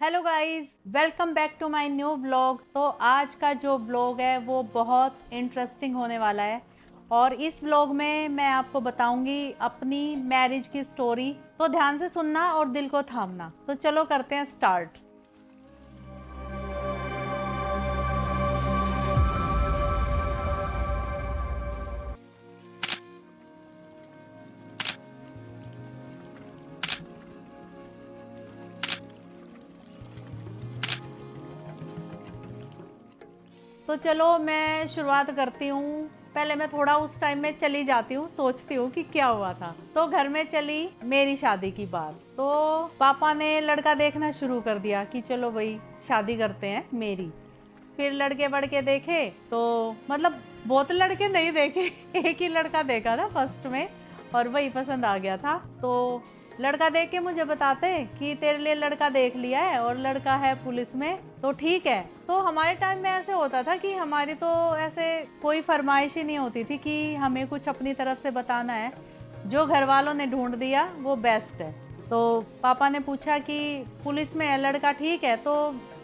Hello guys, welcome back to my new vlog. तो आज का जो व्लॉग है वो बहुत इंटरेस्टिंग होने वाला है और इस व्लॉग में मैं आपको बताऊंगी अपनी मैरिज की स्टोरी। तो ध्यान से सुनना और दिल को थामना। तो चलो करते हैं स्टार्ट। तो चलो मैं शुरुआत करती हूँ। पहले मैं थोड़ा उस टाइम में चली जाती हूँ, सोचती हूँ कि क्या हुआ था। तो घर में चली मेरी शादी की बात। तो पापा ने लड़का देखना शुरू कर दिया कि चलो भाई शादी करते हैं मेरी। फिर लड़के बड़के देखे तो मतलब बहुत लड़के नहीं देखे एक ही लड़का देखा था फर्स्ट में और वही पसंद आ गया था। तो लड़का देख के मुझे बताते कि तेरे लिए लड़का देख लिया है और लड़का है पुलिस में, तो ठीक है। तो हमारे टाइम में ऐसे होता था कि हमारी तो ऐसे कोई फरमाइश ही नहीं होती थी कि हमें कुछ अपनी तरफ से बताना है। जो घर वालों ने ढूंढ दिया वो बेस्ट है। तो पापा ने पूछा कि पुलिस में है लड़का, ठीक है। तो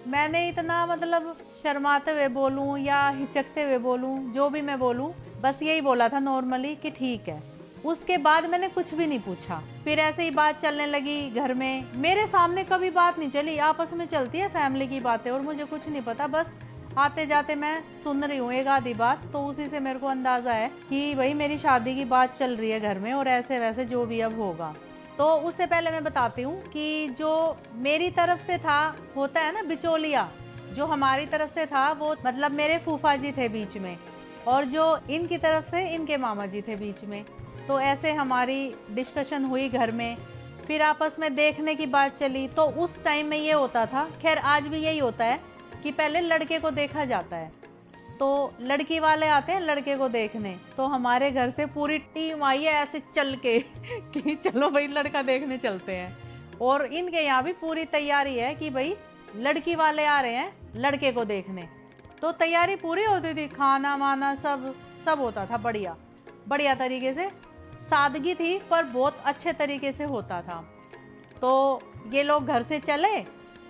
मैंने इतना मतलब शर्माते हुए बोलूं या हिचकते हुए बोलूं, जो भी मैं बोलूं, बस यही बोला था नॉर्मली कि ठीक है। उसके बाद मैंने कुछ भी नहीं पूछा। फिर ऐसे ही बात चलने लगी घर में। मेरे सामने कभी बात नहीं चली, आपस में चलती है फैमिली की बातें और मुझे कुछ नहीं पता। बस आते जाते मैं सुन रही हूँ एक आधी बात, तो उसी से मेरे को अंदाजा है कि भाई मेरी शादी की बात चल रही है घर में और ऐसे वैसे जो भी अब होगा। तो उससे पहले मैं बताती हूँ कि जो मेरी तरफ से था, होता है ना बिचौलिया, जो हमारी तरफ से था वो मतलब मेरे फूफा जी थे बीच में और जो इनकी तरफ से इनके मामा जी थे बीच में। तो ऐसे हमारी डिस्कशन हुई घर में। फिर आपस में देखने की बात चली। तो उस टाइम में ये होता था, खैर आज भी यही होता है, कि पहले लड़के को देखा जाता है। तो लड़की वाले आते हैं लड़के को देखने। तो हमारे घर से पूरी टीम आई है ऐसे चल के कि चलो भाई लड़का देखने चलते हैं। और इनके यहाँ भी पूरी तैयारी है कि भाई लड़की वाले आ रहे हैं लड़के को देखने। तो तैयारी पूरी होती थी, खाना वाना सब सब होता था बढ़िया बढ़िया तरीके से। सादगी थी पर बहुत अच्छे तरीके से होता था। तो ये लोग घर से चले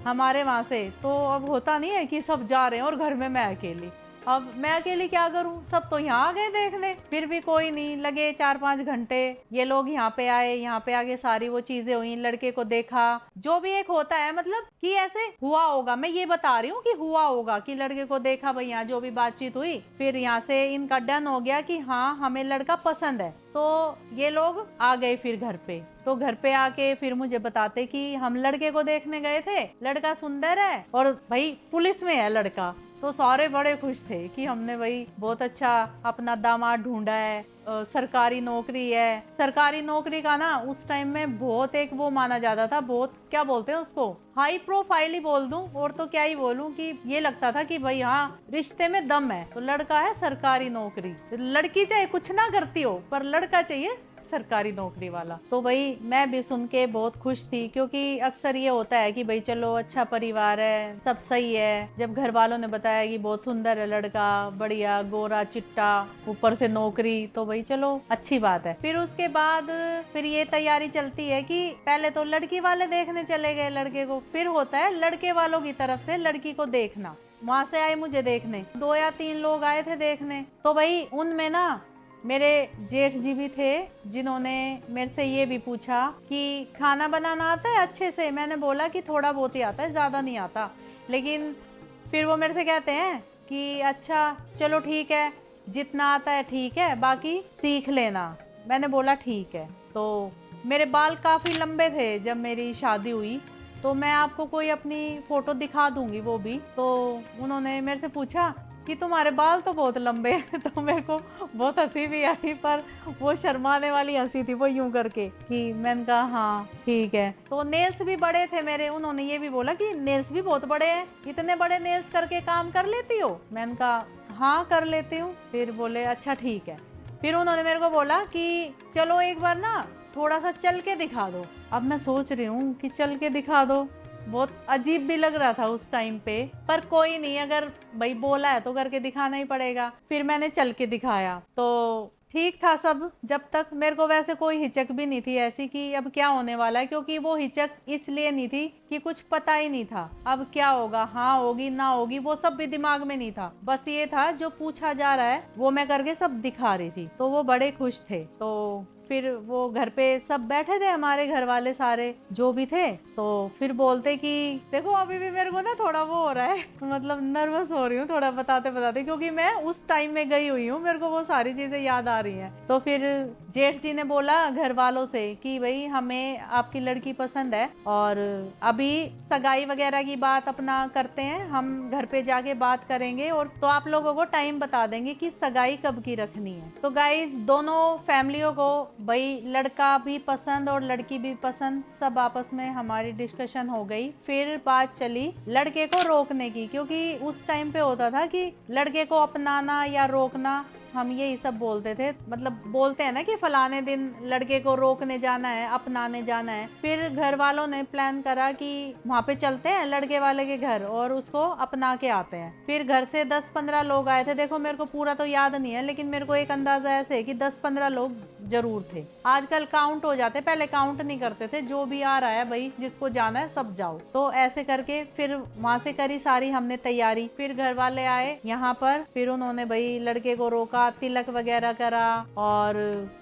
हमारे वहाँ से। तो अब होता नहीं है कि सब जा रहे हैं और घर में मैं अकेली। अब मैं अकेली क्या करूं, सब तो यहाँ आ गए देखने। फिर भी कोई नहीं, लगे 4-5 घंटे। ये लोग यहाँ पे आए, यहाँ पे आके सारी वो चीजें हुई, लड़के को देखा, जो भी एक होता है मतलब कि ऐसे हुआ होगा। मैं ये बता रही हूँ कि हुआ होगा कि लड़के को देखा भाई, यहाँ जो भी बातचीत हुई। फिर यहाँ से इनका डन हो गया कि हाँ हमें लड़का पसंद है। तो ये लोग आ गए फिर घर पे। तो घर पे आके फिर मुझे बताते कि हम लड़के को देखने गए थे, लड़का सुंदर है और भाई पुलिस में है लड़का। तो सारे बड़े खुश थे कि हमने भाई बहुत अच्छा अपना दामाद ढूंढा है। सरकारी नौकरी है। सरकारी नौकरी का ना उस टाइम में बहुत एक वो माना जाता था, बहुत क्या बोलते हैं उसको, हाई प्रोफाइल ही बोल दूं और तो क्या ही बोलूं, कि ये लगता था कि भाई हाँ रिश्ते में दम है। तो लड़का है सरकारी नौकरी, लड़की चाहे कुछ ना करती हो पर लड़का चाहिए सरकारी नौकरी वाला। तो भाई मैं भी सुन के बहुत खुश थी, क्योंकि अक्सर ये होता है कि भाई चलो अच्छा परिवार है, सब सही है। जब घर वालों ने बताया कि बहुत सुंदर है लड़का, बढ़िया गोरा चिट्टा, ऊपर से नौकरी, तो भाई चलो अच्छी बात है। फिर उसके बाद फिर ये तैयारी चलती है कि पहले तो लड़की वाले देखने चले गए लड़के को, फिर होता है लड़के वालों की तरफ से लड़की को देखना। वहां से आए मुझे देखने, 2 या 3 लोग आए थे देखने। तो भाई उनमें ना मेरे जेठ जी भी थे, जिन्होंने मेरे से ये भी पूछा कि खाना बनाना आता है अच्छे से। मैंने बोला कि थोड़ा बहुत ही आता है, ज़्यादा नहीं आता। लेकिन फिर वो मेरे से कहते हैं कि अच्छा चलो ठीक है, जितना आता है ठीक है, बाकी सीख लेना। मैंने बोला ठीक है। तो मेरे बाल काफ़ी लंबे थे जब मेरी शादी हुई। तो मैं आपको कोई अपनी फ़ोटो दिखा दूंगी वो भी। तो उन्होंने मेरे से पूछा कि तुम्हारे बाल तो बहुत लंबे हैं। तो मेरे को बहुत हंसी भी आई, पर वो शर्माने वाली हंसी थी, वो यूं करके कि मैंने कहा हाँ ठीक है। तो नेल्स भी बड़े थे मेरे। उन्होंने ये भी बोला कि नेल्स भी बहुत बड़े हैं, इतने बड़े नेल्स करके काम कर लेती हो। मैंने कहा हाँ कर लेती हूँ। फिर बोले अच्छा ठीक है। फिर उन्होंने मेरे को बोला कि चलो एक बार ना थोड़ा सा चल के दिखा दो। अब मैं सोच रही हूँ कि चल के दिखा दो, बहुत अजीब भी लग रहा था उस टाइम पे, पर कोई नहीं, अगर भाई बोला है तो करके दिखाना ही पड़ेगा। फिर मैंने चल के दिखाया। तो ठीक था सब, जब तक मेरे को वैसे कोई हिचक भी नहीं थी ऐसी कि अब क्या होने वाला है, क्योंकि वो हिचक इसलिए नहीं थी कि कुछ पता ही नहीं था अब क्या होगा, हाँ होगी ना होगी वो सब भी दिमाग में नहीं था। बस ये था जो पूछा जा रहा है वो मैं करके सब दिखा रही थी, तो वो बड़े खुश थे। तो फिर वो घर पे सब बैठे थे, हमारे घर वाले सारे जो भी थे, तो फिर बोलते कि देखो अभी भी मेरे को ना थोड़ा वो हो रहा है मतलब नर्वस हो रही हूँ थोड़ा बताते बताते, क्योंकि मैं उस टाइम में गई हुई हूँ, मेरे को वो सारी चीजें याद आ रही हैं। तो फिर जेठ जी ने बोला घर वालों से कि भाई हमें आपकी लड़की पसंद है और अभी सगाई वगैरह की बात अपना करते हैं, हम घर पे जाके बात करेंगे और तो आप लोगों को टाइम बता देंगे कि सगाई कब की रखनी है। तो गाइस दोनों फैमिलियों को भाई लड़का भी पसंद और लड़की भी पसंद, सब आपस में हमारी डिस्कशन हो गई। फिर बात चली लड़के को रोकने की, क्योंकि उस टाइम पे होता था कि लड़के को अपनाना या रोकना, हम यही सब बोलते थे, मतलब बोलते हैं ना कि फलाने दिन लड़के को रोकने जाना है अपनाने जाना है। फिर घर वालों ने प्लान करा कि वहाँ पे चलते हैं लड़के वाले के घर और उसको अपना के आते हैं। फिर घर से 10-15 लोग आए थे, देखो मेरे को पूरा तो याद नहीं है लेकिन मेरे को एक अंदाजा ऐसे है कि 10-15 लोग जरूर थे। आजकल काउंट हो जाते, पहले काउंट नहीं करते थे, जो भी आ रहा है भाई जिसको जाना है सब जाओ। तो ऐसे करके फिर वहाँ से करी सारी हमने तैयारी। फिर घर वाले आए यहाँ पर, फिर उन्होंने भाई लड़के को रोका, तिलक वगैरह करा और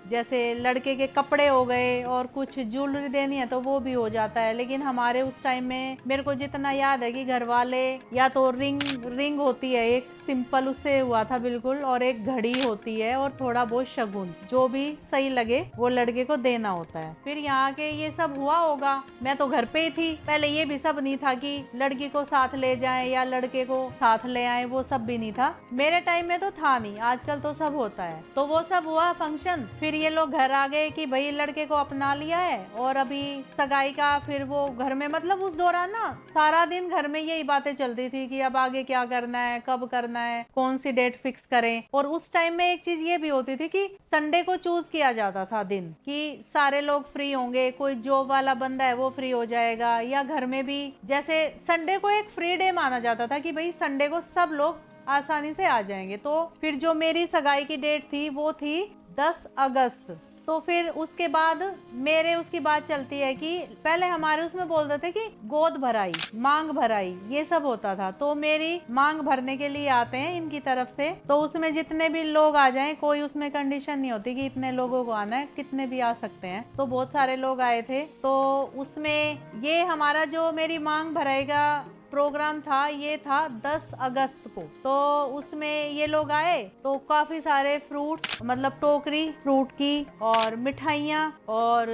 जैसे लड़के के कपड़े हो गए और कुछ ज्वेलरी देनी है तो वो भी हो जाता है। लेकिन हमारे उस टाइम में मेरे को जितना याद है कि घर वाले या तो रिंग होती है एक सिंपल, उससे हुआ था बिल्कुल, और एक घड़ी होती है और थोड़ा बहुत शगुन, जो भी सही लगे वो लड़के को देना होता है। फिर यहाँ के ये सब हुआ होगा, मैं तो घर पे ही थी। पहले ये भी सब नहीं था कि लड़की को साथ ले जाएं या लड़के को साथ ले आए, वो सब भी नहीं था मेरे टाइम में, तो था नहीं, आजकल तो सब होता है। तो वो सब हुआ फंक्शन, फिर ये लोग घर आ गए कि भाई लड़के को अपना लिया है और अभी सगाई का। फिर वो घर में मतलब उस दौरान ना सारा दिन घर में यही बातें चलती थी कि अब आगे क्या करना है, कब करना है, कौन सी डेट फिक्स करें। और उस टाइम में एक चीज ये भी होती थी कि संडे को चूज किया जाता था दिन कि सारे लोग फ्री होंगे, कोई जॉब वाला बंदा है वो फ्री हो जाएगा, या घर में भी जैसे संडे को एक फ्री डे माना जाता था कि भाई संडे को सब लोग आसानी से आ जाएंगे। तो फिर जो मेरी सगाई की डेट थी वो थी 10 अगस्त। तो फिर उसके बाद मेरे उसकी बात चलती है कि पहले हमारे उसमें बोलते थे कि गोद भराई, मांग भराई, ये सब होता था। तो मेरी मांग भरने के लिए आते हैं इनकी तरफ से, तो उसमें जितने भी लोग आ जाएं, कोई उसमें कंडीशन नहीं होती कि इतने लोगों को आना है, कितने भी आ सकते हैं। तो बहुत सारे लोग आए थे। तो उसमें ये हमारा जो मेरी मांग भराएगा प्रोग्राम था, ये था 10 अगस्त को। तो उसमें ये लोग आए तो काफी सारे फ्रूट्स, मतलब टोकरी फ्रूट की और मिठाइयाँ, और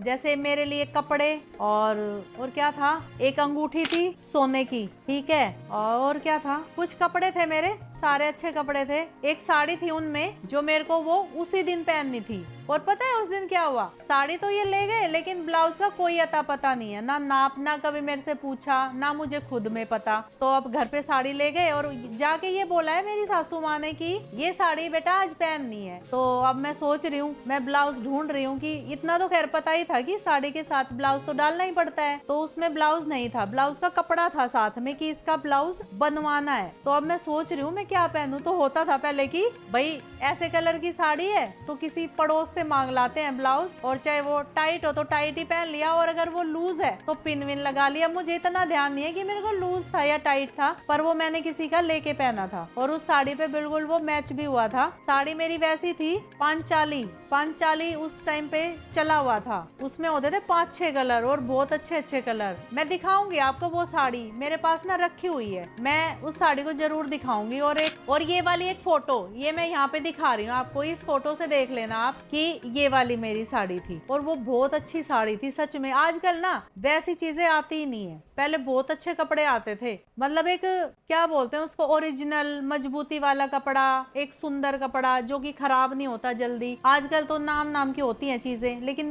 जैसे मेरे लिए कपड़े और क्या था, एक अंगूठी थी सोने की, ठीक है, और क्या था, कुछ कपड़े थे मेरे, सारे अच्छे कपड़े थे। एक साड़ी थी उनमें जो मेरे को वो उसी दिन पहननी थी। और पता है उस दिन क्या हुआ, साड़ी तो ये ले गए लेकिन ब्लाउज का कोई अता पता नहीं है, ना नाप, ना कभी मेरे से पूछा, ना मुझे खुद में पता। तो अब घर पे साड़ी ले गए और जाके ये बोला है मेरी सासू माँ ने कि ये साड़ी बेटा आज पहननी है। तो अब मैं सोच रही हूँ, मैं ब्लाउज ढूंढ रही हूँ कि इतना तो खैर पता ही था कि साड़ी के साथ ब्लाउज तो डालना ही पड़ता है। तो उसमें ब्लाउज नहीं था, ब्लाउज का कपड़ा था साथ में कि इसका ब्लाउज बनवाना है। तो अब मैं सोच रही हूँ मैं क्या पहनूं। तो होता था पहले कि भाई ऐसे कलर की साड़ी है तो किसी पड़ोस से मांग लाते हैं ब्लाउज, और चाहे वो टाइट हो तो टाइट ही पहन लिया, और अगर वो लूज है तो पिन विन लगा लिया। मुझे इतना ध्यान नहीं है कि मेरे को लूज था या टाइट था, पर वो मैंने किसी का लेके पहना था और उस साड़ी पे बिल्कुल वो मैच भी हुआ था। साड़ी मेरी वैसी थी पांचाली उस टाइम पे चला हुआ था, उसमें होते थे 5-6 कलर और बहुत अच्छे अच्छे कलर। मैं दिखाऊंगी आपको वो साड़ी, मेरे पास ना रखी हुई है, मैं उस साड़ी को जरूर दिखाऊंगी। और ये वाली एक फोटो ये मैं यहाँ पे दिखा रही हूँ आपको, इस फोटो से देख लेना आप कि ये वाली मेरी साड़ी थी, और वो बहुत अच्छी साड़ी थी सच में। आजकल ना वैसी चीजें आती ही नहीं है, पहले बहुत अच्छे कपड़े आते थे, मतलब एक क्या बोलते हैं उसको, ओरिजिनल मजबूती वाला कपड़ा, एक सुंदर कपड़ा जो कि खराब नहीं होता जल्दी। आजकल तो नाम की होती हैं चीजें, लेकिन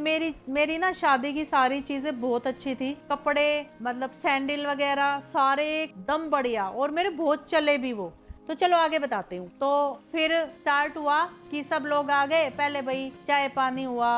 मेरी ना शादी की सारी चीजें बहुत अच्छी थी, कपड़े मतलब सैंडल वगैरह सारे एकदम बढ़िया, और मेरे बहुत चले भी वो। तो चलो आगे बताती हूँ। तो फिर स्टार्ट हुआ कि सब लोग आ गए, पहले भाई चाय पानी हुआ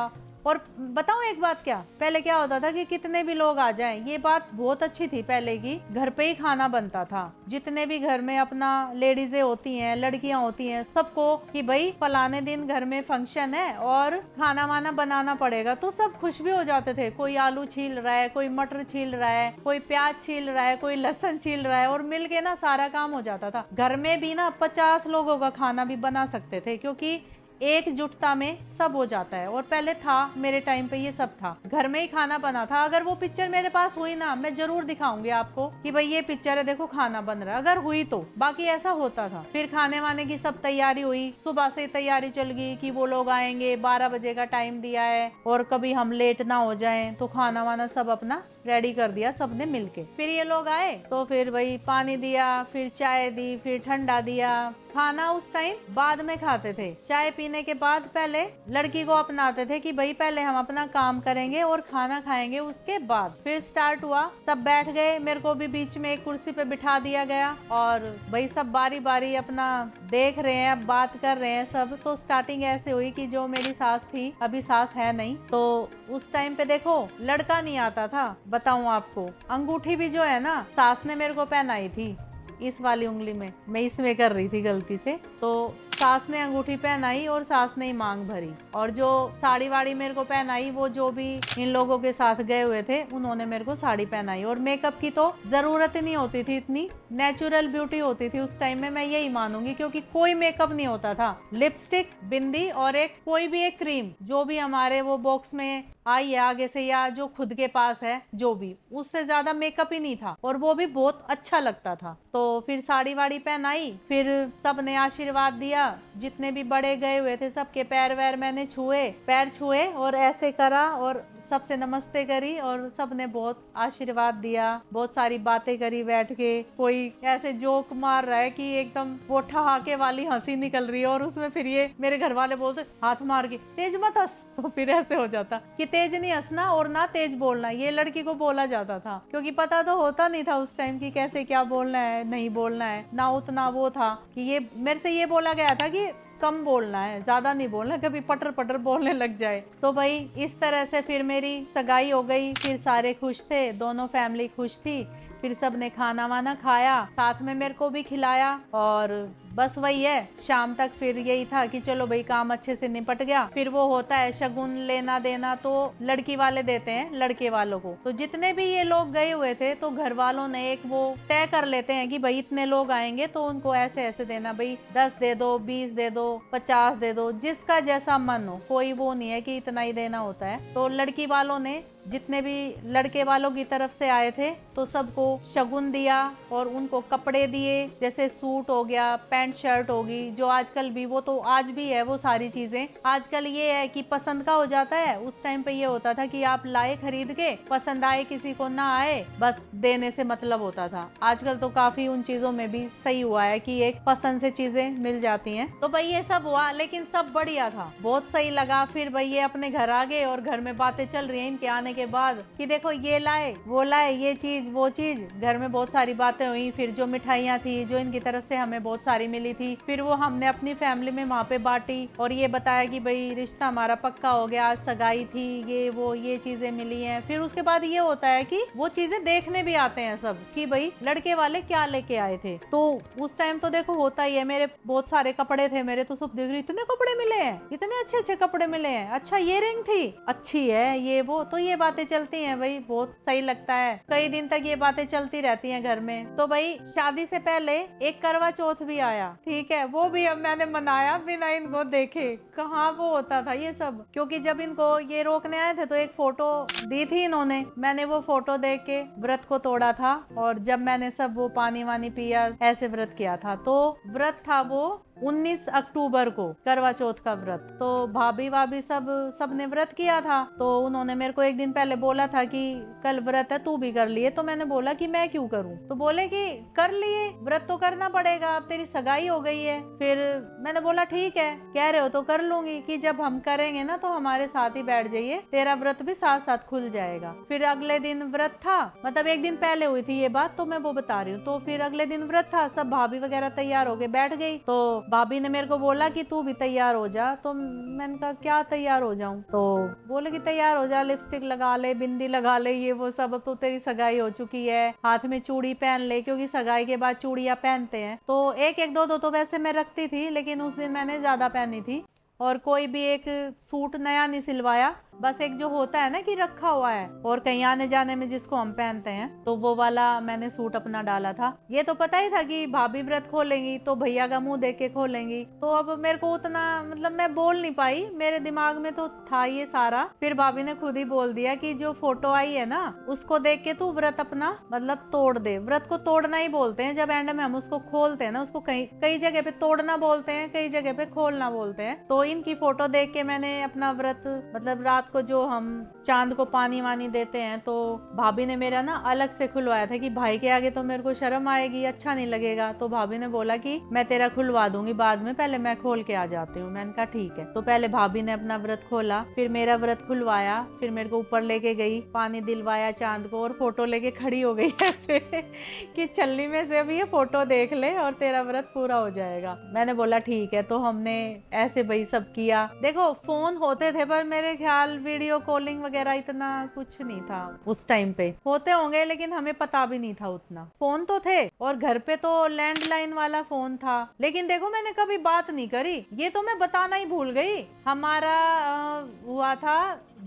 और बताऊं एक बात, क्या पहले क्या होता था कि कितने भी लोग आ जाएं, ये बात बहुत अच्छी थी पहले की, घर पे ही खाना बनता था। जितने भी घर में अपना लेडीजें होती हैं, लड़कियां होती हैं, सबको कि भाई फलाने दिन घर में फंक्शन है और खाना वाना बनाना पड़ेगा, तो सब खुश भी हो जाते थे। कोई आलू छील रहा है, कोई मटर छील रहा है, कोई प्याज छील रहा है, कोई लहसुन छील रहा है, और मिल के ना सारा काम हो जाता था। घर में भी ना 50 लोगों का खाना भी बना सकते थे, क्योंकि एकजुटता में सब हो जाता है। और पहले था, मेरे टाइम पे ये सब था, घर में ही खाना बना था। अगर वो पिक्चर मेरे पास हुई ना, मैं जरूर दिखाऊंगी आपको कि भाई ये पिक्चर है, देखो खाना बन रहा है, अगर हुई तो। बाकी ऐसा होता था। फिर खाने वाने की सब तैयारी हुई, सुबह से तैयारी चल गई कि वो लोग आएंगे, 12 बजे का टाइम दिया है और कभी हम लेट ना हो जाए, तो खाना वाना सब अपना रेडी कर दिया सबने मिलके। फिर ये लोग आए तो फिर वही पानी दिया, फिर चाय दी, फिर ठंडा दिया। खाना उस टाइम बाद में खाते थे, चाय पीने के बाद पहले लड़की को अपनाते थे कि भाई पहले हम अपना काम करेंगे और खाना खाएंगे, उसके बाद फिर स्टार्ट हुआ। सब बैठ गए, मेरे को भी बीच में एक कुर्सी पे बिठा दिया गया और भाई सब बारी बारी अपना देख रहे हैं, बात कर रहे हैं सब। तो स्टार्टिंग ऐसे हुई कि जो मेरी सास थी, अभी सास है नहीं, तो उस टाइम पे देखो लड़का नहीं आता था। बताऊं आपको, अंगूठी भी जो है ना, सास ने मेरे को पहनाई थी इस वाली उंगली में, मैं इसमें कर रही थी गलती से, तो सास ने अंगूठी पहनाई और सास ने ही मांग भरी। और जो साड़ी वाड़ी मेरे को पहनाई, वो जो भी इन लोगों के साथ गए हुए थे उन्होंने मेरे को साड़ी पहनाई। और मेकअप की तो जरूरत ही नहीं होती थी, इतनी नेचुरल ब्यूटी होती थी उस टाइम में, मैं यही मानूंगी, क्योंकि कोई मेकअप नहीं होता था। लिपस्टिक, बिंदी और एक कोई भी एक क्रीम जो भी हमारे वो बॉक्स में आई है आगे से, या जो खुद के पास है, जो भी, उससे ज्यादा मेकअप ही नहीं था, और वो भी बहुत अच्छा लगता था। तो फिर साड़ी वाड़ी पहनाई, फिर सबने आशीर्वाद दिया, जितने भी बड़े गए हुए थे सबके पैर वैर मैंने छुए, पैर छुए और ऐसे करा और सबसे नमस्ते करी, और सबने बहुत आशीर्वाद दिया, बहुत सारी बातें करी बैठ के। कोई ऐसे जोक मार रहा है कि एकदम वो ठहाके वाली हंसी निकल रही है, और उसमें फिर ये मेरे घर वाले बोलते हाथ मार के, तेज मत हंस। तो फिर ऐसे हो जाता कि तेज नहीं हंसना और ना तेज बोलना, ये लड़की को बोला जाता था, क्योंकि पता तो होता नहीं था उस टाइम की कैसे क्या बोलना है, नहीं बोलना है ना। उतना वो था कि ये मेरे से ये बोला गया था कि कम बोलना है, ज्यादा नहीं बोलना, कभी पटर पटर बोलने लग जाए। तो भाई इस तरह से फिर मेरी सगाई हो गई। फिर सारे खुश थे, दोनों फैमिली खुश थी। फिर सबने खाना वाना खाया, साथ में मेरे को भी खिलाया, और बस वही है, शाम तक फिर यही था कि चलो भाई काम अच्छे से निपट गया। फिर वो होता है शगुन लेना देना, तो लड़की वाले देते हैं लड़के वालों को। तो जितने भी ये लोग गए हुए थे, तो घर वालों ने एक वो तय कर लेते हैं कि भाई इतने लोग आएंगे तो उनको ऐसे ऐसे देना, भाई 10 दे दो, 20 दे दो, 50 दे दो, जिसका जैसा मन हो, कोई वो नहीं है कि इतना ही देना होता है। तो लड़की वालों ने जितने भी लड़के वालों की तरफ से आए थे, तो सबको शगुन दिया और उनको कपड़े दिए, जैसे सूट हो गया, पैंट शर्ट होगी, जो आजकल भी, वो तो आज भी है वो सारी चीजें। आजकल ये है कि पसंद का हो जाता है, उस टाइम पे ये होता था कि आप लाए खरीद के, पसंद आए किसी को ना आए, बस देने से मतलब होता था। आजकल तो काफी उन चीजों में भी सही हुआ है कि एक पसंद से चीजें मिल जाती हैं। तो भाई ये सब हुआ, लेकिन सब बढ़िया था, बहुत सही लगा। फिर भाई ये अपने घर आ गए और घर में बातें चल रही हैं इनके आने के बाद कि देखो ये लाए, वो लाए, ये चीज वो चीज। घर में बहुत सारी बातें हुई। फिर जो मिठाइयाँ थी जो इनकी तरफ से हमें बहुत सारी मिली थी, फिर वो हमने अपनी फैमिली में वहाँ पे बांटी, और ये बताया कि भाई रिश्ता हमारा पक्का हो गया, आज सगाई थी, ये वो ये चीजें मिली हैं। फिर उसके बाद ये होता है कि वो चीजें देखने भी आते हैं सब कि भाई लड़के वाले क्या लेके आए थे। तो उस टाइम तो देखो होता ही है, मेरे बहुत सारे कपड़े थे, मेरे तो सब देख रही, इतने कपड़े मिले हैं, इतने अच्छे अच्छे कपड़े मिले हैं, अच्छा ये रिंग थी, अच्छी है, ये वो। तो ये बातें चलती हैं भाई, बहुत सही लगता है। कई दिन तक ये बातें चलती रहती हैं घर में। तो भाई शादी से पहले एक करवा चौथ भी आया, ठीक है, वो भी अब मैंने मनाया बिना इनको देखे। कहाँ वो होता था ये सब, क्योंकि जब इनको ये रोकने आए थे तो एक फोटो दी थी इन्होंने, मैंने वो फोटो देख के व्रत को तोड़ा था। और जब मैंने सब वो पानी वानी पिया, ऐसे व्रत किया था। तो व्रत था वो 19 अक्टूबर को, करवा चौथ का व्रत। तो भाभी भाभी सबने व्रत किया था। तो उन्होंने मेरे को एक दिन पहले बोला था कि कल व्रत है, तू भी कर लिए। तो मैंने बोला कि मैं क्यों करूं, तो बोले कि कर लिए, व्रत तो करना पड़ेगा, अब तेरी सगाई हो गई है। फिर मैंने बोला ठीक है, कह रहे हो तो कर लूंगी, कि जब हम करेंगे ना तो हमारे साथ ही बैठ जाइए, तेरा व्रत भी साथ साथ खुल जाएगा। फिर अगले दिन व्रत था, मतलब एक दिन पहले हुई थी ये बात, तो मैं वो बता रही हूँ। तो फिर अगले दिन व्रत था, सब भाभी वगैरह तैयार होके बैठ गई। तो भाभी ने मेरे को बोला कि तू भी तैयार हो जा। तो मैंने कहा क्या तैयार हो जाऊं? तो बोले कि तैयार हो जा, लिपस्टिक लगा ले, बिंदी लगा ले, ये वो सब, अब तो तेरी सगाई हो चुकी है, हाथ में चूड़ी पहन ले, क्योंकि सगाई के बाद चूड़ियां पहनते हैं। तो एक एक दो दो तो वैसे मैं रखती थी, लेकिन उस दिन मैंने ज्यादा पहनी थी। और कोई भी एक सूट नया नहीं सिलवाया, बस एक जो होता है ना कि रखा हुआ है और कहीं आने जाने में जिसको हम पहनते हैं, तो वो वाला मैंने सूट अपना डाला था। ये तो पता ही था कि भाभी व्रत खोलेंगी तो भैया का मुंह देख के खोलेंगी, तो अब मेरे को उतना मतलब मैं बोल नहीं पाई, मेरे दिमाग में तो था ये सारा। फिर भाभी ने खुद ही बोल दिया कि जो फोटो आई है ना उसको देख के तू व्रत अपना मतलब तोड़ दे। व्रत को तोड़ना ही बोलते हैं, जब एंड में हम उसको खोलते हैं ना, उसको कई जगह पे तोड़ना बोलते हैं, कई जगह पे खोलना बोलते हैं। तो इनकी फोटो देख के मैंने अपना व्रत मतलब रात को जो हम चांद को पानी वानी देते हैं, तो भाभी ने मेरा ना अलग से खुलवाया था कि भाई के आगे तो मेरे को शर्म आएगी, अच्छा नहीं लगेगा। तो भाभी ने बोला कि मैं तेरा खुलवा दूंगी बाद में, पहले मैं खोल के आ जाती हूँ। मैंने कहा ठीक है। तो पहले भाभी ने अपना व्रत खोला, फिर मेरा व्रत खुलवाया, फिर मेरे को ऊपर लेके गई, पानी दिलवाया चांद को और फोटो लेके खड़ी हो गई ऐसे कि छल्ली में से अभी ये फोटो देख ले और तेरा व्रत पूरा हो जाएगा। मैंने बोला ठीक है। तो हमने ऐसे भाई सब किया। देखो फोन होते थे पर मेरे ख्याल वीडियो कॉलिंग वगैरह इतना कुछ नहीं था उस टाइम पे। होते होंगे लेकिन हमें पता भी नहीं था उतना। फोन तो थे और घर पे तो लैंडलाइन वाला फोन था, लेकिन देखो मैंने कभी बात नहीं करी, ये तो मैं बताना ही भूल गई। हमारा हुआ था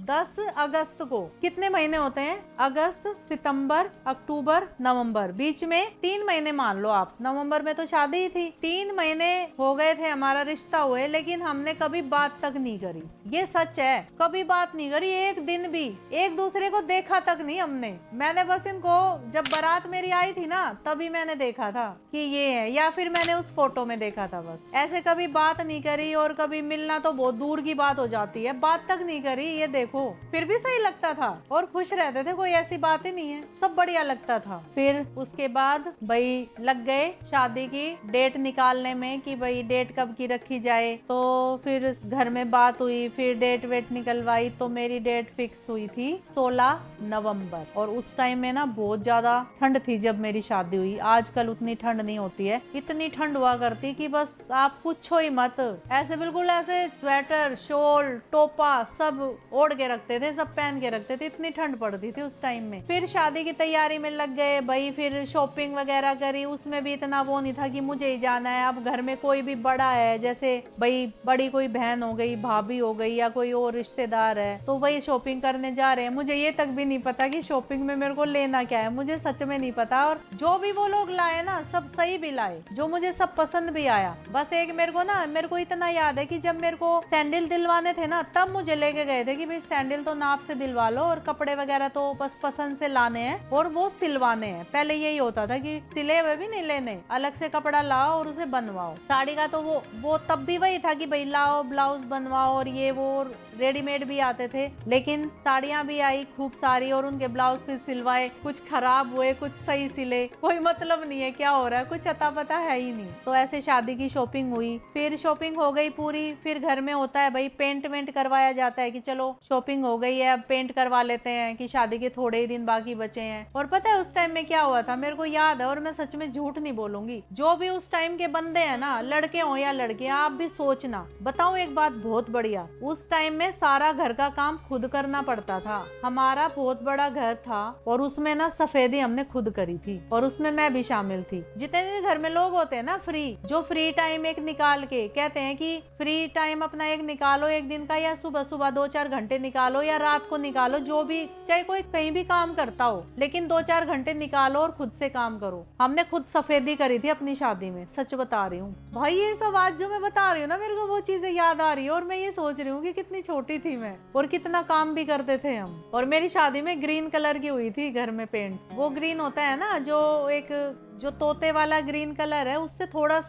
10 अगस्त को। कितने महीने होते हैं? अगस्त, सितंबर, अक्टूबर, नवंबर, बीच में 3 महीने मान लो आप। नवंबर में तो शादी ही थी। 3 महीने हो गए थे हमारा रिश्ता हुए, लेकिन हमने कभी बात तक नहीं करी। ये सच है, कभी बात नहीं करी, एक दिन भी एक दूसरे को देखा तक नहीं हमने। मैंने बस इनको जब बारात मेरी आई थी ना तभी मैंने देखा था कि ये है, या फिर मैंने उस फोटो में देखा था, बस ऐसे कभी बात नहीं करी। और कभी मिलना तो बहुत दूर की बात हो जाती है, बात तक नहीं करी। ये देखो फिर भी सही लगता था और खुश रहते थे, कोई ऐसी बात ही नहीं है, सब बढ़िया लगता था। फिर उसके बाद भाई लग गए शादी की डेट निकालने में कि भाई डेट कब की रखी जाए। तो फिर घर में बात हुई, फिर डेट वेट निकलवाई, तो मेरी डेट फिक्स हुई थी 16 नवंबर। और उस टाइम में ना बहुत ज्यादा ठंड थी जब मेरी शादी हुई। आजकल उतनी ठंड नहीं होती है, इतनी ठंड हुआ करती कि बस आप पूछो ही मत। ऐसे बिल्कुल ऐसे स्वेटर, शॉल, टोपा सब ओढ़ के रखते थे, सब पहन के रखते थे, इतनी ठंड पड़ती थी उस टाइम में। फिर शादी की तैयारी में लग गए भाई, फिर शॉपिंग वगैरह करी। उसमें भी इतना वो नहीं था कि मुझे ही जाना है। अब घर में कोई भी बड़ा है, जैसे भाई बड़ी कोई बहन हो गई, भाभी हो गई, या कोई और रिश्तेदार है, तो वही शॉपिंग करने जा रहे हैं। मुझे ये तक भी नहीं पता कि शॉपिंग में मेरे को लेना क्या है, मुझे सच में नहीं पता। और जो भी वो लोग लाए ना सब सही भी लाए, जो मुझे सब पसंद भी आया। बस एक मेरे को इतना याद है कि जब मेरे को सैंडल दिलवाने थे ना तब मुझे लेके गए थे कि भाई सैंडल तो नाप से दिलवा लो और कपड़े वगैरह तो बस पसंद से लाने हैं और वो सिलवाने हैं। पहले यही होता था कि सिले हुए भी नहीं लेने, अलग से कपड़ा लाओ और उसे बनवाओ। साड़ी का तो वो तब भी वही था कि भाई लाओ ब्लाउज बनवाओ और ये वो, रेडीमेड भी आते थे। लेकिन साड़ियां भी आई खूब सारी और उनके ब्लाउज फिर सिलवाए, कुछ खराब हुए कुछ सही सिले, कोई मतलब नहीं है क्या हो रहा है, कुछ अता पता है ही नहीं। तो ऐसे शादी की शॉपिंग हुई, फिर शॉपिंग हो गई पूरी। फिर घर में होता है भाई पेंट वेंट करवाया जाता है कि चलो शॉपिंग हो गई है अब पेंट करवा लेते हैं, कि शादी के थोड़े ही दिन बाकी बचे हैं। और पता है उस टाइम में क्या हुआ था, मेरे को याद है और मैं सच में झूठ नहीं बोलूंगी। जो भी उस टाइम के बंदे हैं ना, लड़के हो या लड़कियां, आप भी सोचना। बताऊं एक बात बहुत बढ़िया, उस टाइम में सारा घर का काम खुद करना पड़ता था। हमारा बहुत बड़ा घर था और उसमें ना सफेदी हमने खुद करी थी और उसमें मैं भी शामिल थी। जितने भी घर में लोग होते हैं ना फ्री, जो फ्री टाइम एक निकाल के कहते हैं कि फ्री टाइम अपना एक निकालो एक दिन का, या सुबह सुबह 2-4 घंटे निकालो या रात को निकालो, जो भी, चाहे कोई कहीं भी काम करता हो, लेकिन 2-4 घंटे निकालो और खुद से काम करो। हमने खुद सफेदी करी थी अपनी शादी में, सच बता रही हूँ भाई। ये सब आज जो मैं बता रही हूँ ना, मेरे को वो चीजें याद आ रही है और मैं ये सोच रही हूँ कि कितनी छोटी थी मैं और कितना काम भी करते थे हम। और मेरी शादी में ग्रीन कलर की हुई थी घर में पेंट। वो ग्रीन होता है ना जो तोते वाला ग्रीन कलर है, उससे थोड़ा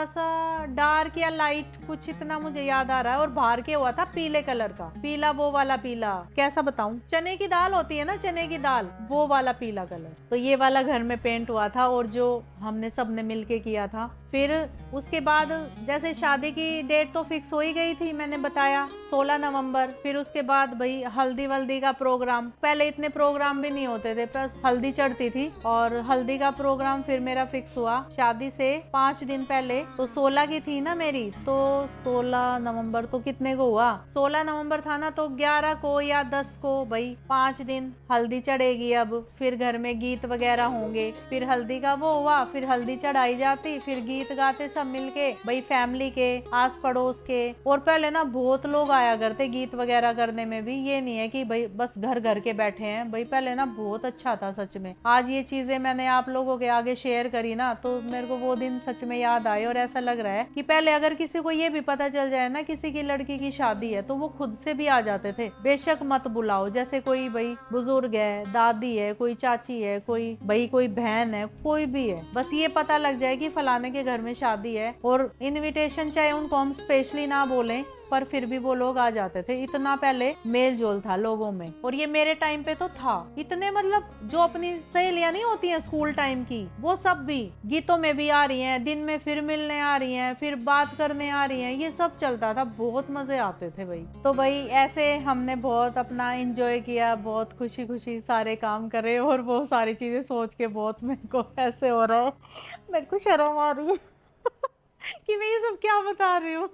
सा डार्क या लाइट कुछ, इतना मुझे याद आ रहा है। और बाहर के हुआ था पीले कलर का, पीला वो वाला पीला, कैसा बताऊं, चने की दाल होती है ना, चने की दाल, वो वाला पीला कलर। तो ये वाला घर में पेंट हुआ था और जो हमने सबने मिलके किया था। फिर उसके बाद जैसे शादी की डेट तो फिक्स हो ही गई थी, मैंने बताया 16 नवंबर। फिर उसके बाद भाई हल्दी वल्दी का प्रोग्राम, पहले इतने प्रोग्राम भी नहीं होते थे, बस हल्दी चढ़ती थी और हल्दी का प्रोग्राम फिर मेरा फिक्स हुआ शादी से 5 दिन पहले। तो 16 की थी ना मेरी, तो 16 नवंबर तो कितने को हुआ, 16 नवंबर था ना, तो 11 को या 10 को भाई 5 दिन हल्दी चढ़ेगी। अब फिर घर में गीत वगैरह होंगे, फिर हल्दी का वो हुआ, फिर हल्दी चढ़ाई जाती, फिर गीत गाते सब मिलके भाई, फैमिली के, आस पड़ोस के। और पहले ना बहुत लोग आया करते गीत वगैरह करने में भी, ये नहीं है कि भाई बस घर घर के बैठे हैं भाई, पहले ना बहुत अच्छा था सच में। आज ये चीजें मैंने आप लोगों के आगे शेयर करी ना, तो मेरे को वो दिन सच में याद आए, और ऐसा लग रहा है कि पहले अगर किसी को ये भी पता चल जाए ना किसी की लड़की की शादी है, तो वो खुद से भी आ जाते थे, बेशक मत बुलाओ। जैसे कोई भाई बुजुर्ग है, दादी है, कोई चाची है, कोई भाई कोई बहन है, कोई भी है, बस ये पता लग जाए कि फलाने के घर में शादी है, और इनविटेशन चाहे उनको हम स्पेशली ना बोलें, पर फिर भी वो लोग आ जाते थे। इतना पहले मेल जोल था लोगों में। और ये मेरे टाइम पे तो था इतने, मतलब जो अपनी सहेलियां नहीं होती हैं स्कूल टाइम की, वो सब भी गीतों में भी आ रही हैं, दिन में फिर मिलने आ रही हैं, फिर बात करने आ रही हैं, ये सब चलता था, बहुत मजे आते थे भाई। तो भाई ऐसे हमने बहुत अपना एंजॉय किया, बहुत खुशी खुशी सारे काम करे, और वो सारी चीजें सोच के बहुत मेरे को ऐसे हो रहा है, मेरे को शर्म आ रही है कि मैं ये सब क्या बता रही हूँ।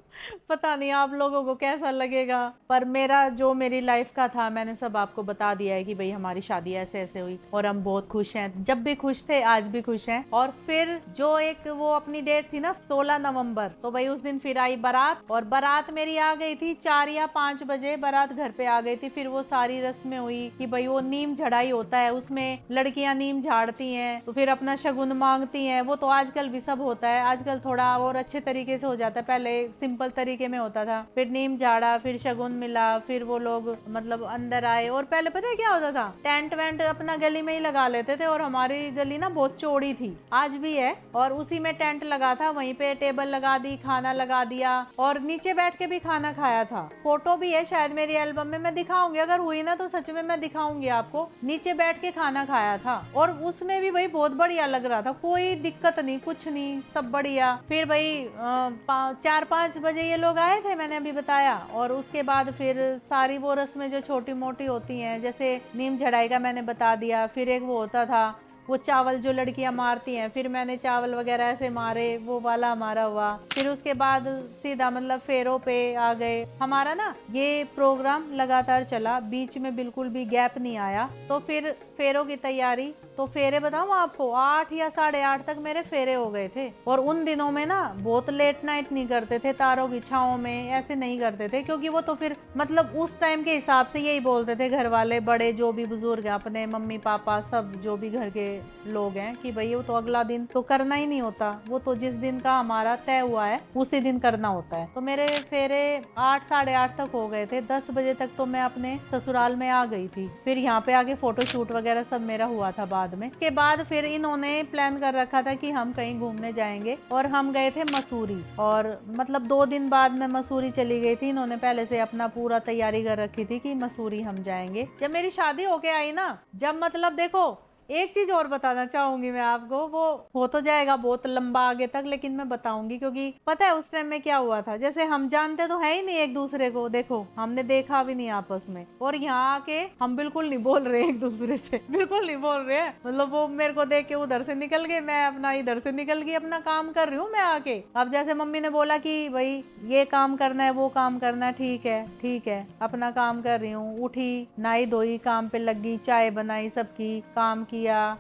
पता नहीं आप लोगों को कैसा लगेगा, पर मेरा जो मेरी लाइफ का था मैंने सब आपको बता दिया है कि भाई हमारी शादी ऐसे ऐसे हुई, और हम बहुत खुश हैं, जब भी खुश थे आज भी खुश हैं। और फिर जो एक वो अपनी डेट थी ना 16 नवंबर, तो भाई उस दिन फिर आई बारात, और बारात मेरी आ गई थी 4 या 5 बजे बारात घर पे आ गई थी। फिर वो सारी रस्में हुई कि भाई वो नीम झड़ाई होता है, उसमें लड़कियां नीम झाड़ती हैं, तो फिर अपना शगुन मांगती हैं। वो तो आजकल भी सब होता है, आजकल थोड़ा और अच्छे तरीके से हो जाता है, पहले सिंपल तरीके में होता था। फिर नीम झाड़ा, फिर शगुन मिला, फिर वो लोग मतलब अंदर आए। और पहले पता है क्या होता था, टेंट वेंट अपना गली में ही लगा लेते थे, और हमारी गली ना बहुत चौड़ी थी, आज भी है, और उसी में टेंट लगा था, वहीं पे टेबल लगा दी, खाना लगा दिया, और नीचे बैठ के भी खाना खाया था। फोटो भी है शायद मेरी एल्बम में, मैं दिखाऊंगी, अगर हुई ना तो सच में मैं दिखाऊंगी आपको। नीचे बैठ के खाना खाया था, और उसमें भी भाई बहुत बढ़िया लग रहा था, कोई दिक्कत नहीं, कुछ नहीं, सब बढ़िया। फिर भाई 4-5 बजे ये लोग आए थे, मैंने अभी बताया। और उसके बाद फिर सारी वो रस्में जो छोटी मोटी होती हैं, जैसे नीम झड़ाई का मैंने बता दिया। फिर एक वो होता था वो चावल जो लड़कियां मारती हैं, फिर मैंने चावल वगैरह ऐसे मारे, वो वाला हमारा हुआ। फिर उसके बाद सीधा मतलब फेरों पे आ गए। हमारा ना ये प्रोग्राम लगातार चला, बीच में बिल्कुल भी गैप नहीं आया। तो फिर फेरों की तैयारी, तो फेरे बताऊं आपको 8 या 8:30 तक मेरे फेरे हो गए थे। और उन दिनों में ना बहुत लेट नाइट नहीं करते थे, तारों की छाओं में ऐसे नहीं करते थे, क्योंकि वो तो फिर मतलब उस टाइम के हिसाब से यही बोलते थे घर वाले, बड़े जो भी बुजुर्ग हैं, अपने मम्मी पापा सब जो भी घर के लोग हैं, कि भाई वो तो अगला दिन तो करना ही नहीं होता, वो तो जिस दिन का हमारा तय हुआ है उसी दिन करना होता है। तो मेरे फेरे 8 8:30 तक हो गए थे। 10 बजे तक तो मैं अपने ससुराल में आ गई थी। फिर यहाँ पे आके फोटो शूट वगैरह सब मेरा हुआ था बाद में। के बाद फिर इन्होंने प्लान कर रखा था कि हम कहीं घूमने जाएंगे, और हम गए थे मसूरी। और मतलब 2 दिन बाद मैं मसूरी चली गई थी। इन्होंने पहले से अपना पूरा तैयारी कर रखी थी कि मसूरी हम जाएंगे। जब मेरी शादी होके आई ना, जब मतलब देखो एक चीज और बताना चाहूंगी मैं आपको, वो हो तो जाएगा बहुत लंबा आगे तक, लेकिन मैं बताऊंगी, क्योंकि पता है उस टाइम में क्या हुआ था। जैसे हम जानते तो है ही नहीं एक दूसरे को, देखो हमने देखा भी नहीं आपस में, और यहाँ आके हम बिल्कुल नहीं बोल रहे एक दूसरे से, बिल्कुल नहीं बोल रहे हैं। मतलब वो मेरे को देख के उधर से निकल गए, मैं अपना इधर से निकल गई, अपना काम कर रही हूँ मैं आके। अब जैसे मम्मी ने बोला कि भाई ये काम करना है, वो काम करना है, ठीक है, अपना काम कर रही हूँ। उठी, नहाई धोई, काम पे लगी, चाय बनाई, सबकी काम किया,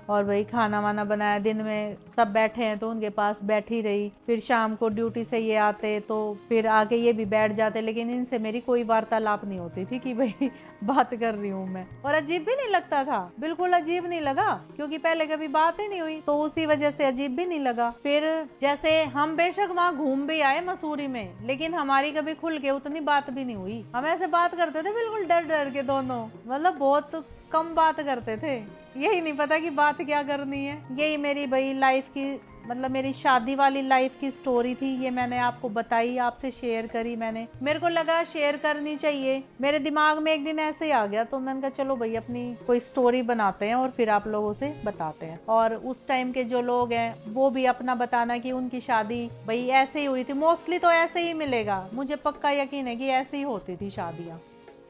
और वही खाना वाना बनाया। दिन में सब बैठे हैं तो उनके पास बैठी रही। फिर शाम को ड्यूटी से ये आते तो फिर आके ये भी बैठ जाते, लेकिन इनसे मेरी कोई वार्तालाप नहीं होती थी कि भाई बात कर रही हूँ मैं। और अजीब भी नहीं लगता था, बिल्कुल अजीब नहीं लगा, क्योंकि पहले कभी बात ही नहीं हुई, तो उसी वजह से अजीब भी नहीं लगा। फिर जैसे हम बेशक वहाँ घूम भी आए मसूरी में, लेकिन हमारी कभी खुल के उतनी बात भी नहीं हुई। हम ऐसे बात करते थे बिल्कुल डर डर के दोनों, मतलब बहुत कम बात करते थे, यही नहीं पता कि बात क्या करनी है। यही मेरी भाई लाइफ की, मतलब मेरी शादी वाली लाइफ की स्टोरी थी। ये मैंने आपको बताई, आपसे शेयर करी मैंने, मेरे को लगा शेयर करनी चाहिए। मेरे दिमाग में एक दिन ऐसे ही आ गया, तो मैंने कहा चलो भाई अपनी कोई स्टोरी बनाते हैं और फिर आप लोगों से बताते हैं। और उस टाइम के जो लोग हैं वो भी अपना बताना कि उनकी शादी भाई ऐसे ही हुई थी। मोस्टली तो ऐसे ही मिलेगा, मुझे पक्का यकीन है कि ऐसे ही होती थी शादियाँ।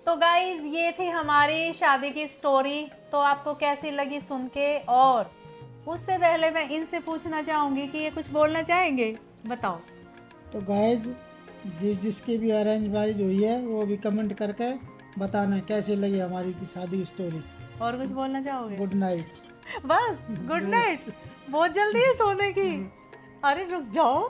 तो गाइज ये थी हमारी शादी की स्टोरी। तो आपको कैसी लगी सुन के, और उससे पहले मैं इनसे पूछना चाहूंगी कि ये कुछ बोलना चाहेंगे, बताओ। तो गाइज जिसकी भी अरेंज मैरिज हुई है वो भी कमेंट करके बताना कैसी लगी हमारी शादी स्टोरी। और कुछ बोलना चाहोगे? Good night. बस गुड नाइट। बहुत जल्दी है सोने की। अरे रुक जाओ,